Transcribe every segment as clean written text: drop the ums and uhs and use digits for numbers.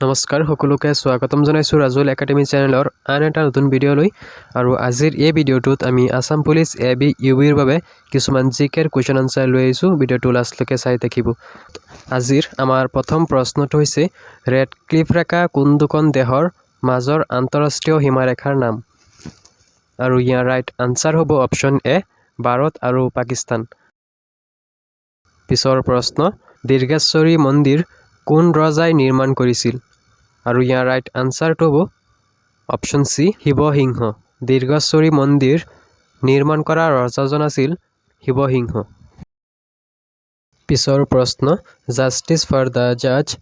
নমস্কাৰ সকলোকে স্বাগতম জনাইছোঁ ৰাজুল একাডেমি চেনেলৰ আন এটা নতুন ভিডিঅ'লৈ আৰু আজিৰ এই ভিডিঅ'টোত আমি আসাম পুলিচ AB UBৰ বাবে কিছুমান জিকেৰ কুৱেশ্যন আনসাৰ লৈ আহিছোঁ ভিডিঅ'টো লাষ্টলৈকে চাই থাকিব আজিৰ আমাৰ প্ৰথম প্ৰশ্নটো হৈছে ৰেড ক্লিফ ৰেখা কোন দুখন দেশৰ মাজৰ আন্তঃৰাষ্ট্ৰীয় সীমাৰেখাৰ নাম আৰু ইয়াৰ ৰাইট আনসাৰ হ'ব অপশ্যন এ ভাৰত আৰু পাকিস্তান পিছৰ প্ৰশ্ন দীৰ্ঘেশ্বৰী মন্দিৰ কোন ৰজাই নিৰ্মাণ কৰিছিল আৰু ইয়াৰ ৰাইট আনসাৰটো হ'ব অপশ্যন সি শিৱসিংহ দীৰ্ঘেশ্বৰী মন্দিৰ নিৰ্মাণ কৰা ৰজাজন আছিল শিৱসিংহ পিছৰ প্ৰশ্ন জাষ্টিছ ফৰ দ্য জাজ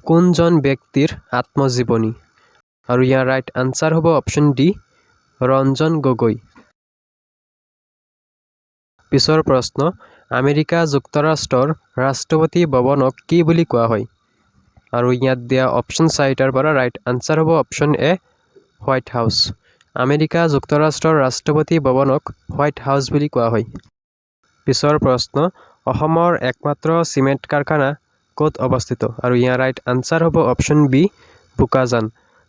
কোনজন ব্যক্তিৰ আত্মজীৱনী আৰু ইয়াৰ ৰাইট আনসাৰ হ'ব অপশ্যন ডি ৰঞ্জন গগৈ পিছৰ প্ৰশ্ন আমেৰিকা যুক্তৰাষ্ট্ৰৰ ৰাষ্ট্ৰপতি ভৱনক কি বুলি কোৱা হয় আৰু ইয়াত দিয়া অপশ্যন চাৰিটাৰ পৰা ৰাইট আনসাৰ হ'ব option A white house America যুক্তৰাষ্ট্ৰৰ ৰাষ্ট্ৰপতি ভৱনক হোৱাইট হাউচ বুলি কোৱা হয় পিছৰ প্ৰশ্ন অসমৰ একমাত্ৰ চিমেণ্ট কাৰখানা ক'ত অৱস্থিত আৰু ইয়াৰ ৰাইট আনসাৰ হ'ব অপশ্যন বি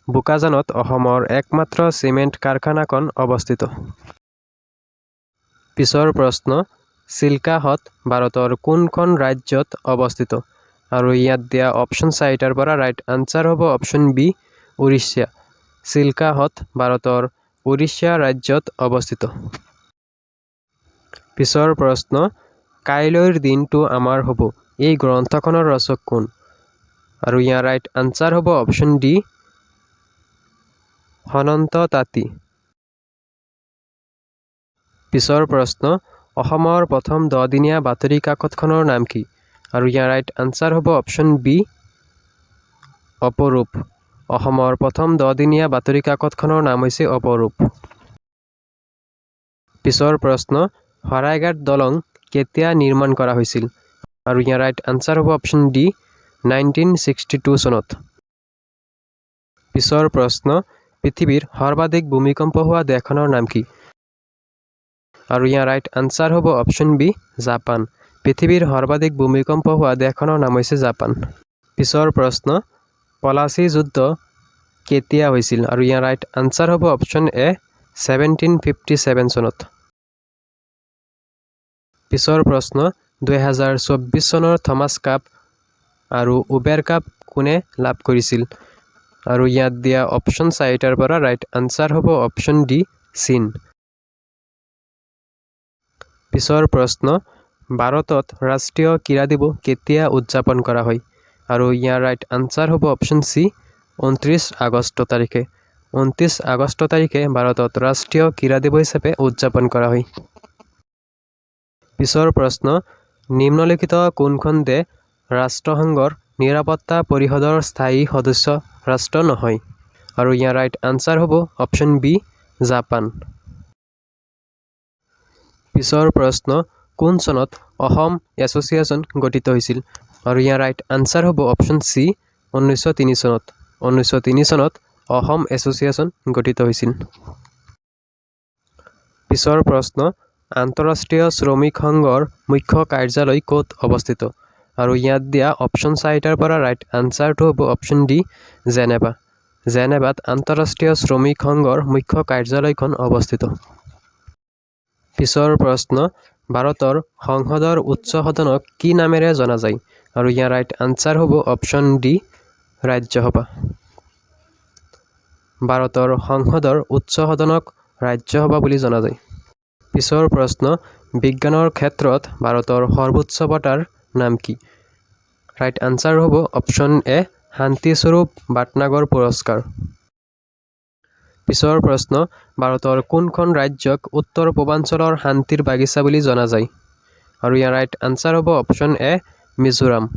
বোকাজানত অসমৰ একমাত্ৰ চিমেণ্ট কাৰখানাখন অৱস্থিত পিছৰ প্ৰশ্ন চিল্কা হ্ৰদ ভাৰতৰ কোনখন ৰাজ্যত অৱস্থিত আৰু ইয়াত দিয়া অপশ্যন চাৰিটাৰ পৰা ৰাইট আনসাৰ হ'ব অপশ্যন বি উৰিষ্যা চিল্কা হ্ৰদ ভাৰতৰ উৰিষ্যা ৰাজ্যত অৱস্থিত পিছৰ প্ৰশ্ন কাইলৈৰ দিনটো আমাৰ হ'ব এই গ্ৰন্থখনৰ ৰচক কোন আৰু ইয়াৰ ৰাইট আনসাৰ হ'ব অপশ্যন ডি অনন্ত তাঁতী পিছৰ প্ৰশ্ন অসমৰ প্ৰথম 10-দিনীয়া বাতৰি কাকতখনৰ নাম কি আৰু ইয়াৰ ৰাইট আনসাৰ হ'ব অপশ্যন বি অপৰূপ অসমৰ প্ৰথম 10-দিনীয়া বাতৰি কাকতখনৰ নাম হৈছে অপৰূপ পিছৰ প্ৰশ্ন শৰাইঘাট দলং কেতিয়া নিৰ্মাণ কৰা হৈছিল আৰু ইয়াৰ ৰাইট আনসাৰ হ'ব অপশ্যন ডি 1962 চনত পিছৰ প্ৰশ্ন পৃথিৱীৰ সৰ্বাধিক ভূমিকম্প হোৱা দেশখনৰ নাম কি আৰু ইয়াৰ ৰাইট আনসাৰ হ'ব অপশ্যন বি জাপান পৃথিৱীৰ সৰ্বাধিক ভূমিকম্প হোৱা দেশখনৰ নাম হৈছে জাপান পিছৰ প্ৰশ্ন পলাচী যুদ্ধ কেতিয়া হৈছিল আৰু ইয়াৰ ৰাইট আনসাৰ হ'ব অপশ্যন এ 1757 চনত পিছৰ প্ৰশ্ন 2024 চনৰ থমাছ কাপ আৰু উবেৰ কাপ কোনে লাভ কৰিছিল আৰু ইয়াত দিয়া অপশ্যন চাৰিটাৰ পৰা ৰাইট আনসাৰ হ'ব অপশ্যন ডি চীন পিছৰ প্ৰশ্ন ভাৰতত ৰাষ্ট্ৰীয় ক্ৰীড়া দিৱস কেতিয়া উদযাপন কৰা হয় আৰু ইয়াৰ ৰাইট আনসাৰ হ'ব অপশ্যন চি 29 আগষ্ট তাৰিখে 29 আগষ্ট তাৰিখে ভাৰতত ৰাষ্ট্ৰীয় ক্ৰীড়া দিৱস হিচাপে উদযাপন কৰা হয় পিছৰ প্ৰশ্ন নিম্নলিখিত কোনখন দেশ ৰাষ্ট্ৰসংঘৰ নিৰাপত্তা পৰিষদৰ স্থায়ী সদস্য ৰাষ্ট্ৰ নহয় আৰু ইয়াৰ ৰাইট আনসাৰ হ'ব অপশ্যন বি জাপান পিছৰ প্ৰশ্ন কোন চনত অসম এছ'চিয়েশ্যন গঠিত হৈছিল আৰু ইয়াৰ ৰাইট আনসাৰ হ'ব অপশ্যন চি 1903 চনত 1903 চনত অসম এছ'চিয়েশ্যন গঠিত হৈছিল পিছৰ প্ৰশ্ন আন্তঃৰাষ্ট্ৰীয় শ্ৰমিক সংঘৰ মুখ্য কাৰ্যালয় ক'ত অৱস্থিত আৰু ইয়াত দিয়া অপশ্যন চাৰিটাৰ পৰা ৰাইট আনসাৰটো হ'ব অপশ্যন ডি জেনেভাত আন্তঃৰাষ্ট্ৰীয় শ্ৰমিক সংঘৰ মুখ্য কাৰ্যালয়খন অৱস্থিত পিছৰ প্ৰশ্ন ভাৰতৰ সংসদৰ উচ্চ সদনক কি নামেৰে জনা যায় আৰু ইয়াৰ ৰাইট আনসাৰ হ'ব অপশ্যন ডি ৰাজ্যসভা ভাৰতৰ সংসদৰ উচ্চ সদনক ৰাজ্যসভা বুলি জনা যায় পিছৰ প্ৰশ্ন বিজ্ঞানৰ ক্ষেত্ৰত ভাৰতৰ সৰ্বোচ্চ বঁটাৰ নাম কি ৰাইট আনসাৰ হ'ব অপশ্যন এ শান্তিস্বৰূপ ভাটনাগৰ পুৰস্কাৰ পিছৰ প্ৰশ্ন ভাৰতৰ কোনখন ৰাজ্যক উত্তৰ পূৰ্বাঞ্চলৰ শান্তিৰ বাগিচা বুলি জনা যায় আৰু ইয়াৰ ৰাইট আনসাৰ হ'ব অপশ্যন এ মিজোৰাম